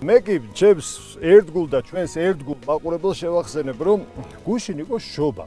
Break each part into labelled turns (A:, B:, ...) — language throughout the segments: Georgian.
A: მე კი ჩემს ერთგულ და ჩვენს ერთგულ მაყურებელს შევახსენებ, რომ გუშინ იყო შობა.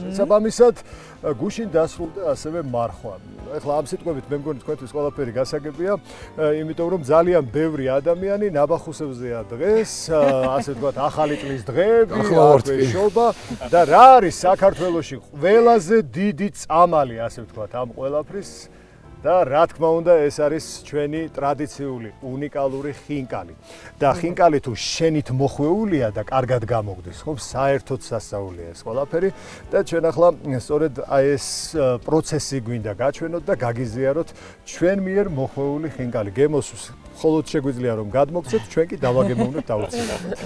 A: შესაბამისად, გუშინ დასრულდა ასევე მარხვა. ეხლა ამ სიტყვებით მე მგონი თქვენთვის ყველაფერი გასაგებია, იმიტომ რომ ძალიან ბევრი ადამიანი ნაბახუსებზეა დღეს, ასე ვთქვათ, ახალი წლის დღე, შობა და რა არის საქართველოში ყველაზე დიდი წამალი, ასე ვთქვათ, ამ ყველაფრის და რა თქმა უნდა ეს არის ჩვენი ტრადიციული უნიკალური ხინკალი. და ხინკალი თუ შენით მოხვეულია და კარგად გამოგდის, ხო, საერთოდ სასწაულია ეს ყველაფერი და ჩვენ ახლა სწორედ აი ეს პროცესი გვინდა გაჩვენოთ და გაგიზიაროთ ჩვენ მიერ მოხვეული ხინკალი. გემოს მხოლოდ შეგვიძლია რომ გადმოგცეთ, ჩვენ კი დავაგემოვნებთ აუცილებლად.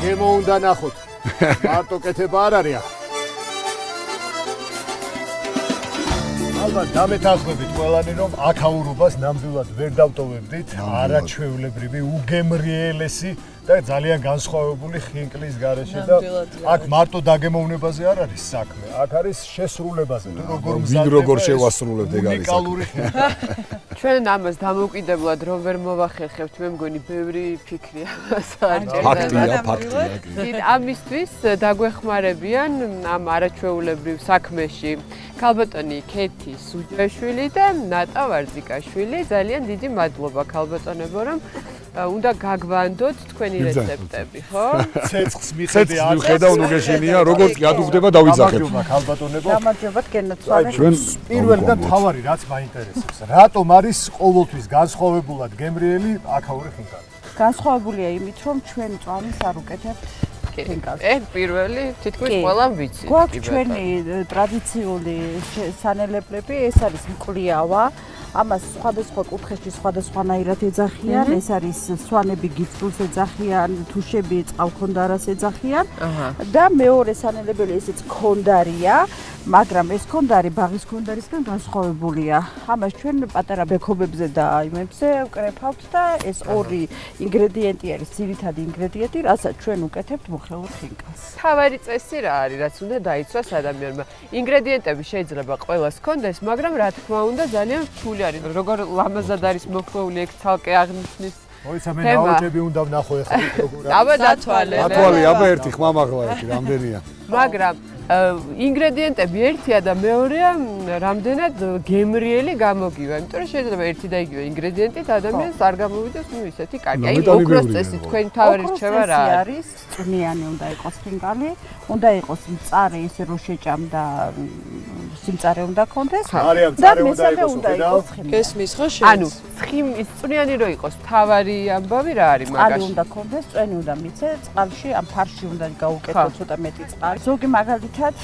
A: გემო უნდა ნახოთ. მარტო კეთება არ არის. ალბათ დამეთანხმებით ყველანი რომ აქაურობას ნამდვილად ვერ დავტოვებდით, არაჩვეულებრივი, უგემრიელესი და ძალიან განსხვავებული ხინკლის გარეშე და აქ მარტო დაგემოვნებაზე არ არის საქმე, აქ არის შესრულებაზე, თუ როგორ შევასრულებთ ეგ არის. უნიკალური ხინკალი.
B: ჩვენ ამას დამოუკიდებლად რომ ვერ მოვახერხებთ, მე მგონი ბევრი ფიქრია საერთოდ.
C: ფაქტია.
B: ამისთვის დაგვეხმარებიან ამ არაჩვეულებრივ საქმეში ქალბატონი ქეთი სუჯაშვილი და ნატა ვარძიკაშვილი. ძალიან დიდი მადლობა ქალბატონებო, რომ უნდა გაგვანდოთ თქვენი რეცეპტები, ხო?
A: ცეცხლს მიხედავ
C: ნუგეშენია, როგორც კი ადუღდება დავიძახებ.
A: ქალბატონებო.
D: გამარჯობათ გენაცვალე.
A: ჩვენ პირველი და თავარი რაც მაინტერესებს, რატომ არის ყოველთვის განსხვავებულად გემრიელი აქაური ხინკალი?
D: განსხვავებულია იმით, რომ ჩვენ წვამის არ უკეთებთ ხინკალს.
B: პირველი თითქოს ყველამ ვიცი.
D: გვაქვს ჩვენი ტრადიციული სანელებლები, ეს არის მკლიავა. ამას სხვადასხვა კუთხეში სხვადასხვანაირად ეძახიან. ეს არის სვანები გიწრულს ეძახიან, თუშები წყალქონდარას ეძახიან. და მეორე სანელებელი ესეც ქონდარია, მაგრამ ეს ქონდარი ბაღის ქონდარისგან განსხვავებულია. ამას ჩვენ პატარა ბექობებზე და იმებზე ვკრეფავთ და ეს ორი ინგრედიენტი არის ძირითადი ინგრედიენტი, რასაც ჩვენ უკეთებთ მოხეურ ხინკალს.
B: თავარი წესი რა არის, რაც უნდა დაიცვას ადამიანმა. ინგრედიენტები შეიძლება ყველას ჰქონდეს, მაგრამ რა თქმა უნდა ძალიან რთული არის. როგორ ლამაზად არის მოხვეული ეგ ცალკე აღნიშნის.
A: მოიცა მე ნაოჭები უნდა ვნახო ეხლა როგორ არის.
B: აბა დათვალე.
C: აბა ერთი ხმამაღლა ერთი რამდენია.
B: მაგრამ ინგრედიენტები ერთია და მეორეა რამდენად გემრიელი გამოგივა. იმიტომ რომ შეიძლება ერთი და იგივე ინგრედიენტით ადამიანს არ გამოვიდეს ნუ ისეთი კარგი. აი ოქროს წესი თქვენი თავი რჩევა რა
D: არის? წვნიანი უნდა იყოს ხინკალი, უნდა იყოს მწარე ისე რომ შეჭამდა სიმწარე უნდა ქონდეს და მესამე უნდა იყოს ცხიმი.
E: გესმის ხო შენ?
B: ანუ ცხიმის წვნიანი რო იყოს თავარი ამბავი რა არის მაგაში?
D: წყალი უნდა ქონდეს, წვენი უნდა მიცე, წყალში ამ ფარში უნდა გაუკეთო ცოტა მეტი წყალი. ზოგი მაგალითად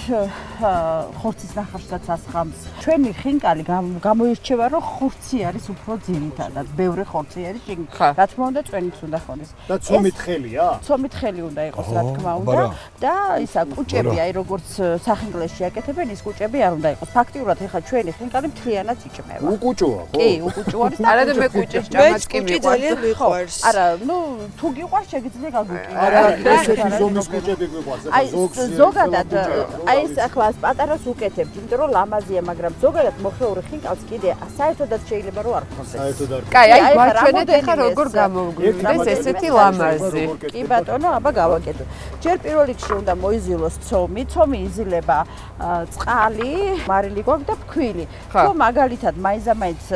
D: ხორცის ნახარსაც ასხამს. ჩვენი ხინკალი გამოირჩევა რომ ხორცი არის უფრო ძირითადად, ბევრი ხორცი არის შიგნით. რა თქმა უნდა წვენიც უნდა ქონდეს.
A: და ცომით ხელია?
D: ცომით ხელი უნდა იყოს რა თქმა უნდა და ისა კუჭები აი როგორც სახინკლეში აკეთებენ ის კუჭები არ უნდა იყოს. ფაქტიურად ეხა ჩვენი ხინკალი მთლიანად იჭმება.
A: უკუჭოა ხო?
D: კი, უკუჭო არის.
B: არა და მე კუჭის ჭამაც კი
E: მიყვარს. ძალიან მიყვარს.
D: არა, ნუ თუ გიყვარს შეგიძლია გაგუჭირდეს.
A: არა, ესეთი ზომის კუჭები გვიყვარს.
D: აი ზოგადად აი ეს ახლა პატარას უკეთებთ, იმიტომ რომ ლამაზია, მაგრამ ზოგადად მოხეური ხინკალს კიდე საერთოდაც შეიძლება რომ არ ქონდეს.
A: საერთოდ არ.
B: კაი, აი გვაჩვენეთ ეხლა როგორ გამოგვივიდეს ესეთი ლამაზი.
D: კი ბატონო, აბა გავაკეთოთ. ჯერ პირველ რიგში უნდა მოიზილოს ცომი, ცომი იზილება წყალი, მარილი გვაქვს და ფქვილი. თუ მაგალითად მაინც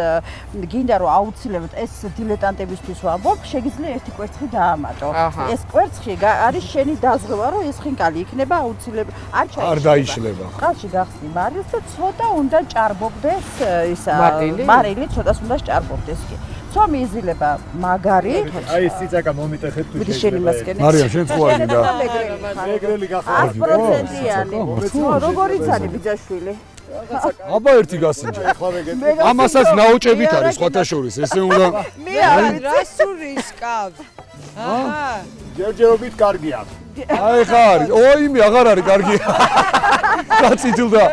D: გინდა რომ აუცილებლად ეს დილეტანტებისთვის ვამბობ, შეგიძლია ერთი კვერცხი დაამატო. ეს კვერცხი არის შენი დაზღვევა, რომ ეს ხინკალი იქნება აუცილებლად
C: არ დაიშლება.
D: წყალში გახსნი მარილს და ცოტა უნდა ჭარბობდეს ისა მარილი, ცოტას უნდა ჭარბობდეს კი. ცომი იზილება მაგარი.
A: აი ეს ციცაკა მომიტეხეთ თუ
D: შეიძლება.
C: მარიამ შენ ხო არ გინდა?
A: ეგრელი გახარ.
D: 100%-იანი. როგორ იცანი ბიძაშვილი?
C: აბა ერთი გასინჯა. ამასაც ნაოჭებით არის სხვათა შორის. ესე უნდა
E: მე არის რა სურის კავ. აჰა.
A: ჯერჯერობით კარგია.
C: აი ხა არის. ოიმე აღარ არის კარგი. გაწითილდა.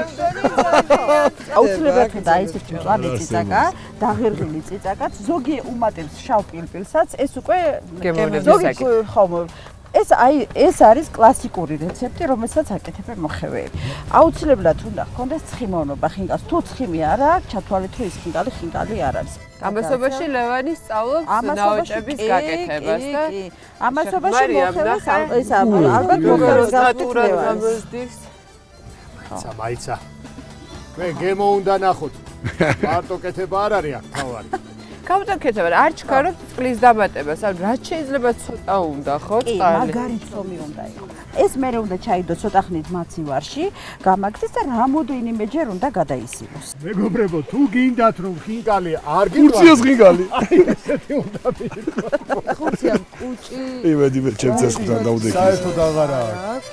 D: აუცილებლად და ისეთი მწვანე ციცაკა, დაღერღილი ციცაკაც, ზოგი უმატებს შავ პილპილსაც, ეს უკვე
B: გემოვნებისაკი.
D: ხო ეს არის კლასიკური რეცეპტი, რომელსაც აკეთებენ მოხევეები. აუცილებლად უნდა ჰქონდეს ცხიმოვნობა ხინკალს. თუ ცხიმი არ აქვს, ჩათვალეთ, რომ ის ხინკალი არ არის.
B: ამასობაში ლევანი სწავლობს ნაოჭების გაკეთებას და
D: ამასობაში მოხევეს ეს ალბათ მოხევეს
B: გამოსდის.
A: მაიცა. მე გემო უნდა ნახოთ. მარტო კეთება არ არის აქ თავარი.
B: გამოდაკეთება, არ ჩქარობთ წყლის დამატებას, ან რაც შეიძლება ცოტა უნდა, ხო, წყალი?
D: კი, მაგარი ცომი უნდა იყოს. ეს მე უნდა ჩაიდო ცოტა ხნით მაცივარში, გამაგდეს და რამოდენიმეჯერ უნდა გადაისილოს.
A: მეგობრებო, თუ გინდათ რომ ხინკალი არ
C: კურციას ხინკალი.
A: ესეთი უნდა მიყო.
E: ხურცია კუჭი.
C: იმედი მე ჩემ წესთან დავდექი.
A: საერთოდ აღარა აქვს.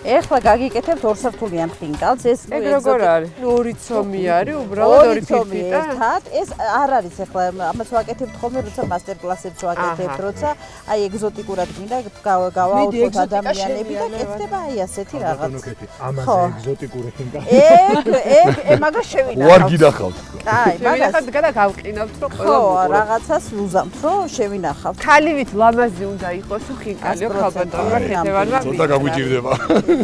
D: ეხლა გაგიკეთებთ ორსართულიან ხინკალს, ეს
B: ეგ როგორ არის? ორი ცომი არის, უბრალოდ ორი ფირფიტა.
D: ერთად, ეს არ არის ეხლა ამას ვაკეთებთ ხოლმე, როცა მასტერ კლასებს ვაკეთებთ, როცა აი ეგზოტიკურად გინდა გავაუწყოთ ადამიანები და კეთდება აი ასეთი რაღაც.
A: ამაზე ეგზოტიკური ხინკალი.
D: ეგ მაგას შევინახავთ.
C: ვარ გიდახავთ.
D: აი, მაგას
B: მაგას გადაგავყინავთ, რომ
D: ხო, რაღაცას ვუზამთ, რომ შევინახავთ.
B: ქალივით ლამაზი უნდა იყოს ხინკალიო ხალბატონმა ქეთევანმა.
C: ცოტა გაგვიჭირდება.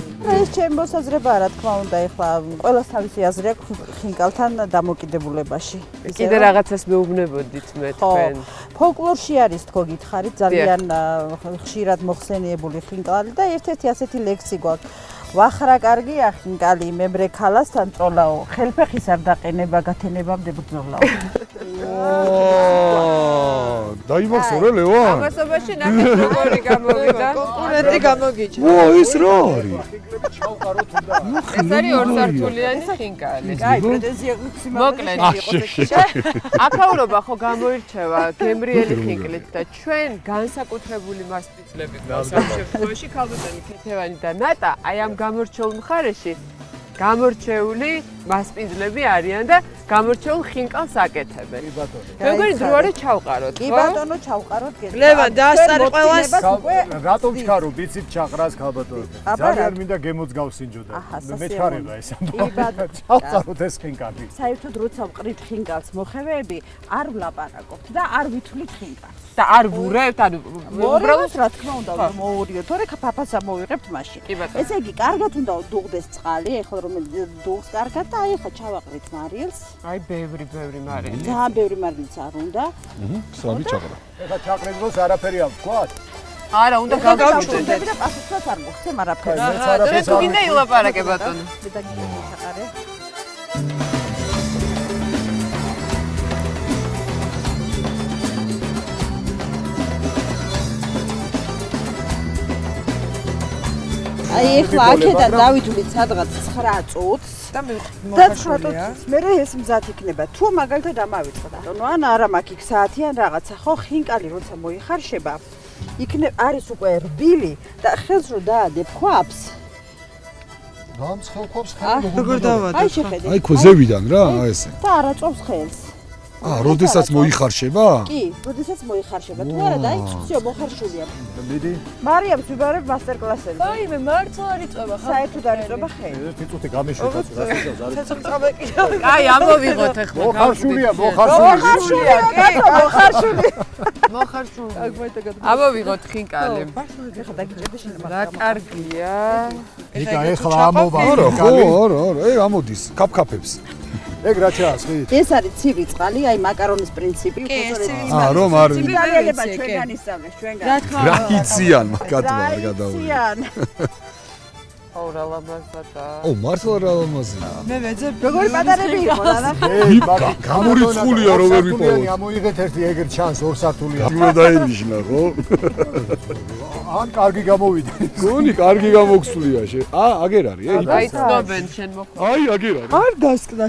D: ეს ჩემი მოსაზრებაა, რა თქმა უნდა, ეხლა ყველას თავისი აზრი აქვს ხინკალთან დამოკიდებულებაში.
B: კიდე რაღაცას მეუბნებოდით მე თქვენ.
D: ფოლკლორში არის თქო გითხარით, ძალიან ხშირად მოხსენიებული ხინკალი და ერთ-ერთი ასეთი ლექსი გვაქვს. ვახრა კარგია ხინკალი, მემრე ქალასთან წოლაო, ხელფეხის არ დაყენება გათენებამდე ბრძოლაო.
C: დაიმახსოვრე ლევან?
B: ამასობაში ნახეთ როგორი გამოვიდა.
E: კონკურენტი გამოგიჩა.
C: ვა, ეს რა არის?
B: ეს არის ორსართულიანი ხინკალი.
D: აი, პრეტენზია მაქსიმალური
B: აქაურობა ხო გამოირჩევა გემრიელი ხინკლით და ჩვენ განსაკუთრებული მასპინძლები გვაქვს ამ შემთხვევაში ქალბატონი ქეთევანი და ნატა აი ამ გამორჩეულ მხარეში გამორჩეული მასპინძლები არიან და გამორჩეულ ხინკალს აკეთებენ. როგორი დრო არის ჩავყაროთ, ხო?
D: კი ბატონო, ჩავყაროთ გეტყვი.
E: ლევან, დაასწარი ყველას.
A: რატომ ჩქარო ვიცით ჩაყრას ქალბატონი? ძალიან მინდა გემოც გავსინჯოდა. მეჩქარება ეს ამბავი. ჩავყაროთ ეს ხინკალი.
D: საერთოდ როცა ვყრით ხინკალს მოხევეები, არ ვლაპარაკობთ და არ ვითვლით ხინკალს.
B: და არ ვურევთ, ანუ
D: უბრალოდ რა თქმა უნდა მოვურიოთ, თორე ფაფას ამოვიღებთ მაშინ.
B: კი ბატონო.
D: ესე იგი, კარგად უნდა დუღდეს წყალი, ეხლა რომ დუღს კარგად და აი ახლა ჩავაყრით მარილს.
B: აი ბევრი მარილი.
D: ძალიან ბევრი მარილიც არ უნდა.
C: სრავი ჩაყრა.
A: ეხლა ჩაყრეთ დროს არაფერი აქვს, თქვათ?
B: არა, უნდა გავჩვენდეთ.
D: და პასუხსაც არ მოხდեմ არაფერს.
B: და თუ გინდა ილაპარაკე ბატონო.
D: მე დაგიგებდი ჩაყარე. აი ეხლა აქედან დავითვლით სადღაც 9 წუთს
E: და
D: და 9
E: მოხარშულია.
D: წუთს მე ეს მზად იქნება. თუ მაგალითად ამავიწყდა. ანუ ან არა მაქვს იქ საათი ან რაღაცა, ხო ხინკალი როცა მოიხარშება, იქნებ არის უკვე რბილი და ხელს რო დაადებ ხვაფს.
A: გამცხელყოფს
E: როგორ დავადო?
D: აი შეხედე.
C: აი ხო ზევიდან რა, ესე.
D: და არა წობს ხელს.
C: როდესაც მოიხარშება?
D: კი, როდესაც მოიხარშება. თუ არა და აი ცუცია მოხარშულია.
A: მიდი.
D: მარიამს ვიბარებ მასტერ კლასებზე.
E: აი მე მართლა არ იწובה ხა.
D: საერთოდ არ იწובה ხელი.
A: ერთი წუთი გამეშვიდათ რა შეიძლება არის.
E: ცეცხლწამე კიდევ.
B: აი ამოვიღოთ ახლა.
A: მოხარშულია.
D: მოხარშულია, კაცო, მოხარშულია.
B: მოხარშული.
E: აქ მოიტაგად.
B: ამოვიღოთ ხინკალი.
D: ეხლა დაგიჭერდი შენ
B: რა კარგია.
A: ეკა ეხლა ამოვა.
C: არა, ხო, არა, ეგ ამოდის, კაფკაფებს.
A: ეგ რა ჩაასხით?
D: ეს არის ცივი წყალი, აი მაკარონის პრინციპი.
E: კი, ეს ცივი
C: რომ არ
D: ცივიანება ჩვენგან ისწავლეს, ჩვენგან.
E: რა თქმა
C: რა
E: უნდა.
C: იციან მაგათმა არ გადავული.
D: იციან.
B: აუ რა ლამაზადა.
C: ო, მართლა რა ლამაზია.
E: მე ვეძებ.
D: როგორი პატარები იყო ნახე.
C: გამორიცხულია რო ვერ ვიპოვოთ.
A: ამოიღეთ ერთი ეგრ ჩანს ორსართულიანი.
C: უნდა დაინიშნა, ხო?
A: ან კარგი გამოვიდა.
C: გონი კარგი გამოგსულია შე. აგერ არის,
B: აი ცნობენ შენ მოხდა.
C: აი, აგერ არის.
E: არ დასკდა.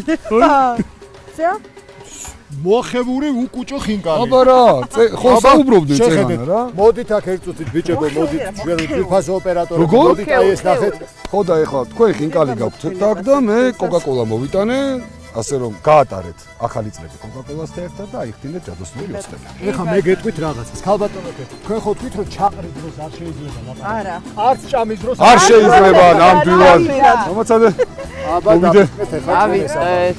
D: ზეა?
A: მოხებული უკუჭო ხინკალი.
C: აბა რა, ხო საუბრობდნენ
A: შეხედეთ
C: წეგან რა.
A: მოდით აქ ერთ წუთით ბიჭებო, მოდით ჩვენ ფიფას ოპერატორი,
C: როგორ?
A: მოდით აი ეს ნახეთ.
C: ხო და ეხლა თქვენ ხინკალი გაქვთ. თაკ და მე კოკა-კოლა მოვიტანე. ასე რომ გაატარეთ ახალი წლები კოკაკოლასთან ერთად და აიხდინეთ ჯადოსნური ოცნები.
A: ეხლა მე გეტყვით რაღაცას. ქალბატონო, თქვენ ხო თქვით რომ ჩაყრის დროს არ შეიძლება ლაპარაკი.
D: არა.
A: არც ჭამის დროს
C: არ შეიძლება ნამდვილად. მომაცადე.
A: აბა დავიწყეთ ეხლა.
B: ავიწყეთ.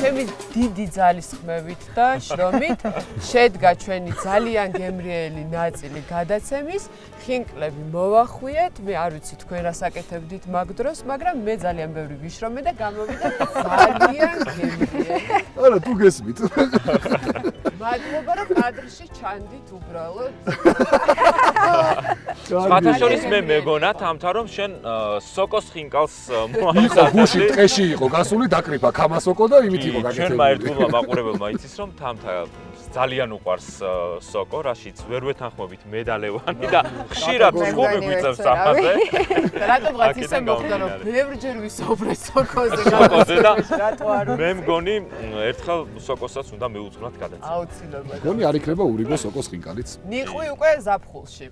B: ჩემი დიდი ძალისხმევით და შრომით შედგა ჩვენი ძალიან გემრიელი ნაწილი გადაცემის. ხინკლები მოვახვიეთ. მე არ ვიცი თქვენ რას აკეთებდით მაგ დროს, მაგრამ მე ძალიან ბევრი ვიშრომე და გამოვიდა ძალიან გემრიელი.
C: არა, თუ გესმით.
B: მადლობა რომ კადრში ჩანდით უბრალოდ.
F: სხვათა შორის მე მეგონათ ამთა რომ შენ სოკოს ხინკალს
C: იყო
F: მოახსნა.
C: გუში ტყეში იყო გასული დაკრიფა ქამასოკო და იმით იყო
F: ჩვენმა
C: გაკეთებული.
F: ერთგულმა მაყურებელმა იცის რომ თამთა ძალიან უყვარს სოკო, რაშიც ვერ ვეთანხმობით მედალევანი და ხშირად ხუბი გვიწევს ამაზე.
B: რატომღაც ისე მოხდა რომ ბევრჯერ ვისაუბრე სოკოზე
F: სოკოზე და
B: რატო არ
F: მე მგონი ერთხელ სოკოსაც უნდა მეუძღვნათ გადაცემა.
B: აუცილებლად.
C: გონი არ იქნება ურიგო სოკოს ხინკალიც.
B: ნიყვი უკვე ზაფხულში.